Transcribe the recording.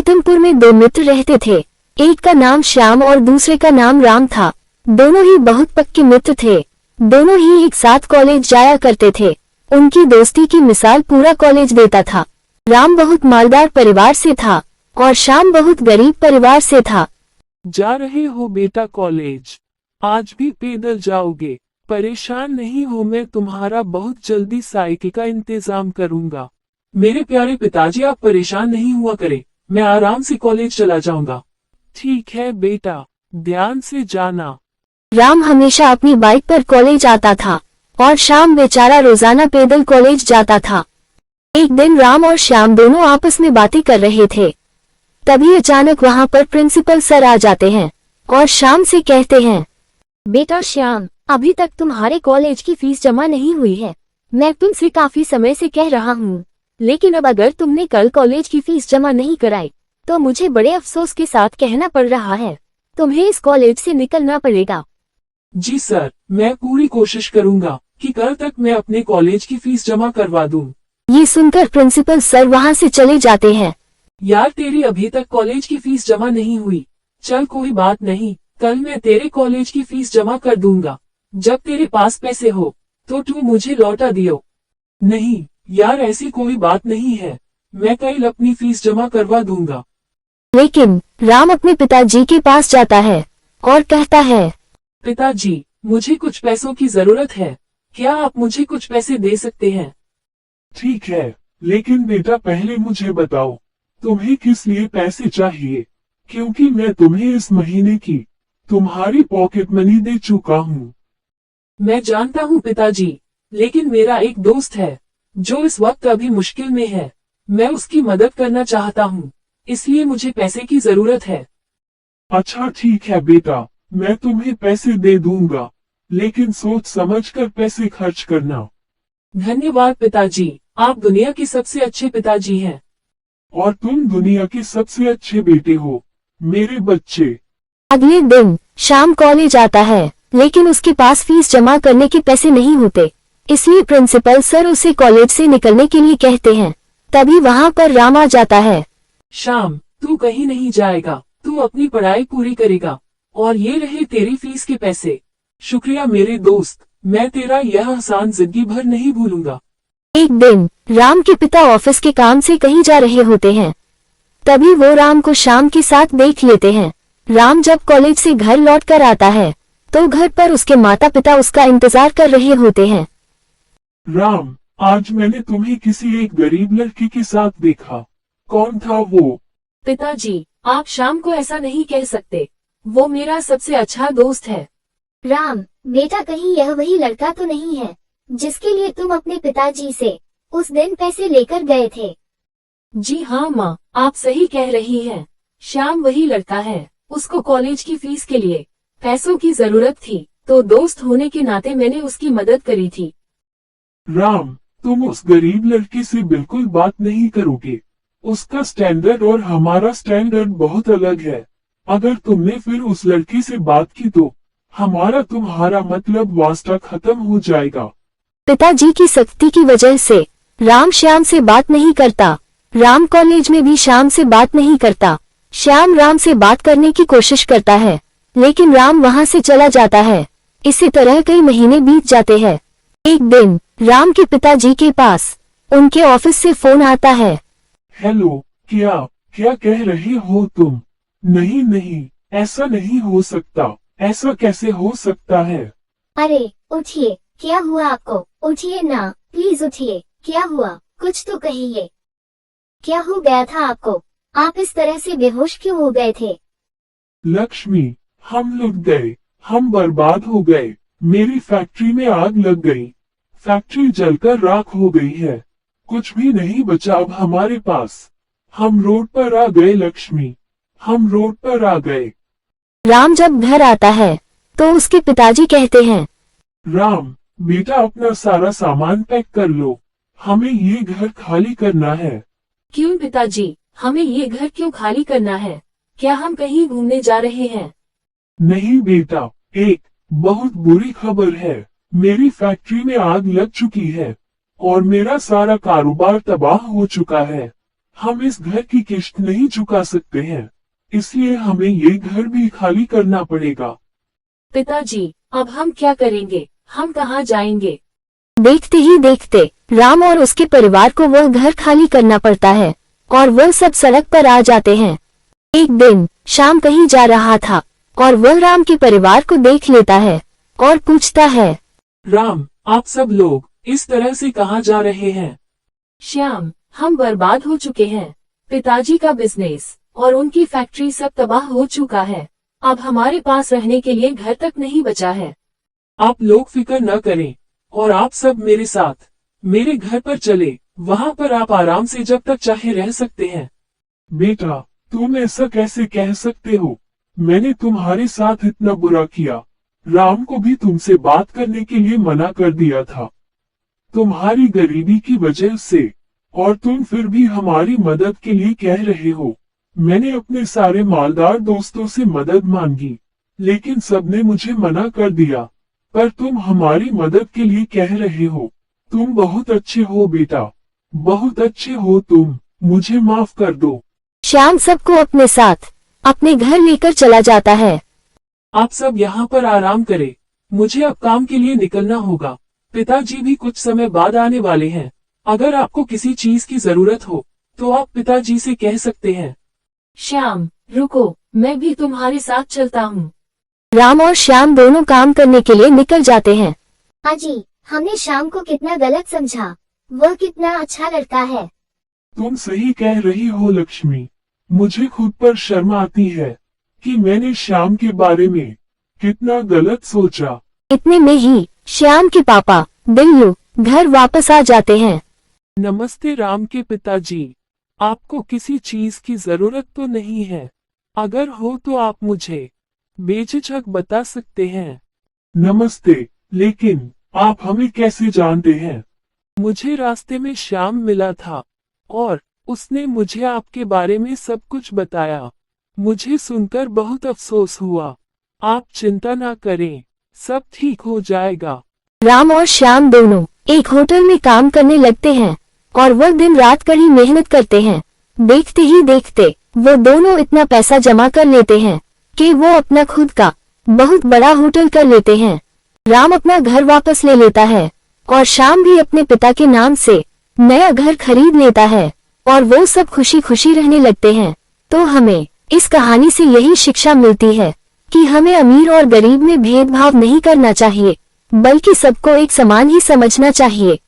गौतमपुर में दो मित्र रहते थे। एक का नाम श्याम और दूसरे का नाम राम था। दोनों ही बहुत पक्के मित्र थे। दोनों ही एक साथ कॉलेज जाया करते थे। उनकी दोस्ती की मिसाल पूरा कॉलेज देता था। राम बहुत मालदार परिवार से था और श्याम बहुत गरीब परिवार से था। जा रहे हो बेटा कॉलेज? आज भी पैदल जाओगे? परेशान नहीं हो, मैं तुम्हारा बहुत जल्दी साइकिल का इंतजाम करूंगा। मेरे प्यारे पिताजी, आप परेशान नहीं हुआ करें, मैं आराम से कॉलेज चला जाऊंगा। ठीक है बेटा, ध्यान से जाना। राम हमेशा अपनी बाइक पर कॉलेज आता था और श्याम बेचारा रोजाना पैदल कॉलेज जाता था। एक दिन राम और श्याम दोनों आपस में बातें कर रहे थे। तभी अचानक वहां पर प्रिंसिपल सर आ जाते हैं और श्याम से कहते हैं, बेटा श्याम, अभी तक तुम्हारे कॉलेज की फीस जमा नहीं हुई है। मैं तुमसे काफी समय से कह रहा हूँ, लेकिन अब अगर तुमने कल कॉलेज की फीस जमा नहीं कराई तो मुझे बड़े अफसोस के साथ कहना पड़ रहा है, तुम्हें इस कॉलेज से निकलना पड़ेगा। जी सर, मैं पूरी कोशिश करूंगा कि कल तक मैं अपने कॉलेज की फीस जमा करवा दूं। ये सुनकर प्रिंसिपल सर वहां से चले जाते हैं। यार, तेरी अभी तक कॉलेज की फीस जमा नहीं हुई। चल कोई बात नहीं, कल मैं तेरे कॉलेज की फीस जमा कर दूंगा। जब तेरे पास पैसे हो तो तू मुझे लौटा दियो। नहीं यार, ऐसी कोई बात नहीं है, मैं कल अपनी फीस जमा करवा दूंगा। लेकिन राम अपने पिताजी के पास जाता है और कहता है, पिताजी, मुझे कुछ पैसों की जरूरत है, क्या आप मुझे कुछ पैसे दे सकते हैं? ठीक है, लेकिन बेटा पहले मुझे बताओ तुम्हें किस लिए पैसे चाहिए, क्योंकि मैं तुम्हें इस महीने की तुम्हारी पॉकेट मनी दे चुका हूँ। मैं जानता हूँ पिताजी, लेकिन मेरा एक दोस्त है जो इस वक्त अभी मुश्किल में है। मैं उसकी मदद करना चाहता हूँ, इसलिए मुझे पैसे की जरूरत है। अच्छा ठीक है बेटा, मैं तुम्हें पैसे दे दूंगा, लेकिन सोच समझकर पैसे खर्च करना। धन्यवाद पिताजी, आप दुनिया के सबसे अच्छे पिताजी हैं। और तुम दुनिया के सबसे अच्छे बेटे हो, मेरे बच्चे। अगले दिन शाम कॉलेज आता है, लेकिन उसके पास फीस जमा करने के पैसे नहीं होते, इसलिए प्रिंसिपल सर उसे कॉलेज से निकलने के लिए कहते हैं। तभी वहां पर राम आ जाता है। शाम, तू कहीं नहीं जाएगा, तू अपनी पढ़ाई पूरी करेगा, और ये रहे तेरी फीस के पैसे। शुक्रिया मेरे दोस्त, मैं तेरा यह एहसान जिंदगी भर नहीं भूलूंगा। एक दिन राम के पिता ऑफिस के काम से कहीं जा रहे होते हैं। तभी वो राम को शाम के साथ देख लेते हैं। राम जब कॉलेज से घर लौट कर आता है तो घर पर उसके माता पिता उसका इंतजार कर रहे होते हैं। राम, आज मैंने तुम्हें किसी एक गरीब लड़की के साथ देखा, कौन था वो? पिताजी, आप शाम को ऐसा नहीं कह सकते, वो मेरा सबसे अच्छा दोस्त है। राम बेटा, कहीं यह वही लड़का तो नहीं है जिसके लिए तुम अपने पिताजी से उस दिन पैसे लेकर गए थे? जी हाँ माँ, आप सही कह रही हैं। श्याम वही लड़का है। उसको कॉलेज की फीस के लिए पैसों की जरूरत थी, तो दोस्त होने के नाते मैंने उसकी मदद करी थी। राम, तुम उस गरीब लड़की से बिल्कुल बात नहीं करोगे। उसका स्टैंडर्ड और हमारा स्टैंडर्ड बहुत अलग है। अगर तुमने फिर उस लड़की से बात की तो हमारा तुम्हारा मतलब वास्ता खत्म हो जाएगा। पिताजी की सख्ती की वजह से राम श्याम से बात नहीं करता। राम कॉलेज में भी श्याम से बात नहीं करता। श्याम राम से बात करने की कोशिश करता है, लेकिन राम वहां से चला जाता है। इसी तरह कई महीने बीत जाते हैं। एक दिन राम के पिताजी के पास उनके ऑफिस से फोन आता है। हेलो, क्या कह रहे हो तुम? नहीं नहीं, ऐसा नहीं हो सकता, ऐसा कैसे हो सकता है? अरे उठिए, क्या हुआ आपको? उठिए ना, प्लीज उठिए, क्या हुआ? कुछ तो कहिए, क्या हो गया था आपको? आप इस तरह से बेहोश क्यों हो गए थे? लक्ष्मी, हम लुट गए, हम बर्बाद हो गए। मेरी फैक्ट्री में आग लग गई, फैक्ट्री जलकर राख हो गई है, कुछ भी नहीं बचा अब हमारे पास। हम रोड पर आ गए लक्ष्मी, हम रोड पर आ गए। राम जब घर आता है तो उसके पिताजी कहते हैं, राम बेटा, अपना सारा सामान पैक कर लो, हमें ये घर खाली करना है। क्यों पिताजी, हमें ये घर क्यों खाली करना है? क्या हम कहीं घूमने जा रहे हैं? नहीं बेटा, एक बहुत बुरी खबर है। मेरी फैक्ट्री में आग लग चुकी है और मेरा सारा कारोबार तबाह हो चुका है। हम इस घर की किश्त नहीं चुका सकते हैं, इसलिए हमें ये घर भी खाली करना पड़ेगा। पिताजी, अब हम क्या करेंगे? हम कहाँ जाएंगे? देखते ही देखते राम और उसके परिवार को वह घर खाली करना पड़ता है और वह सब सड़क पर आ जाते हैं। एक दिन श्याम कहीं जा रहा था और वह राम के परिवार को देख लेता है और पूछता है, राम, आप सब लोग इस तरह से कहाँ जा रहे हैं? श्याम, हम बर्बाद हो चुके हैं। पिताजी का बिजनेस और उनकी फैक्ट्री सब तबाह हो चुका है। अब हमारे पास रहने के लिए घर तक नहीं बचा है। आप लोग फिक्र न करें और आप सब मेरे साथ मेरे घर पर चले। वहाँ पर आप आराम से जब तक चाहे रह सकते हैं। बेटा, तुम ऐसा कैसे कह सकते हो? मैंने तुम्हारे साथ इतना बुरा किया। राम को भी तुमसे बात करने के लिए मना कर दिया था, तुम्हारी गरीबी की वजह से, और तुम फिर भी हमारी मदद के लिए कह रहे हो। मैंने अपने सारे मालदार दोस्तों से मदद मांगी, लेकिन सबने मुझे मना कर दिया। पर तुम हमारी मदद के लिए कह रहे हो। तुम बहुत अच्छे हो बेटा, बहुत अच्छे हो तुम। मुझे माफ कर दो। श्याम सबको अपने साथ अपने घर लेकर चला जाता है। आप सब यहाँ पर आराम करें, मुझे अब काम के लिए निकलना होगा। पिताजी भी कुछ समय बाद आने वाले हैं। अगर आपको किसी चीज की जरूरत हो तो आप पिताजी से कह सकते हैं। श्याम, रुको, मैं भी तुम्हारे साथ चलता हूँ। राम और श्याम दोनों काम करने के लिए निकल जाते हैं। अजी, हमने श्याम को कितना गलत समझा। वह कितना अच्छा लड़का है। तुम सही कह रही हो लक्ष्मी। मुझे खुद पर शर्म आती है कि मैंने श्याम के बारे में कितना गलत सोचा। इतने में ही श्याम के पापा दिल्लू घर वापस आ जाते हैं। नमस्ते राम के पिताजी, आपको किसी चीज की जरूरत तो नहीं है? अगर हो तो आप मुझे बेझिझक बता सकते हैं। नमस्ते, लेकिन आप हमें कैसे जानते हैं? मुझे रास्ते में श्याम मिला था और उसने मुझे आपके बारे में सब कुछ बताया। मुझे सुनकर बहुत अफसोस हुआ। आप चिंता ना करें, सब ठीक हो जाएगा। राम और श्याम दोनों एक होटल में काम करने लगते हैं और वह दिन रात कड़ी मेहनत करते हैं। देखते ही देखते वो दोनों इतना पैसा जमा कर लेते हैं कि वो अपना खुद का बहुत बड़ा होटल कर लेते हैं। राम अपना घर वापस ले लेता है और श्याम भी अपने पिता के नाम से नया घर खरीद लेता है और वो सब खुशी खुशी रहने लगते हैं। तो हमें इस कहानी से यही शिक्षा मिलती है कि हमें अमीर और गरीब में भेदभाव नहीं करना चाहिए, बल्कि सबको एक समान ही समझना चाहिए।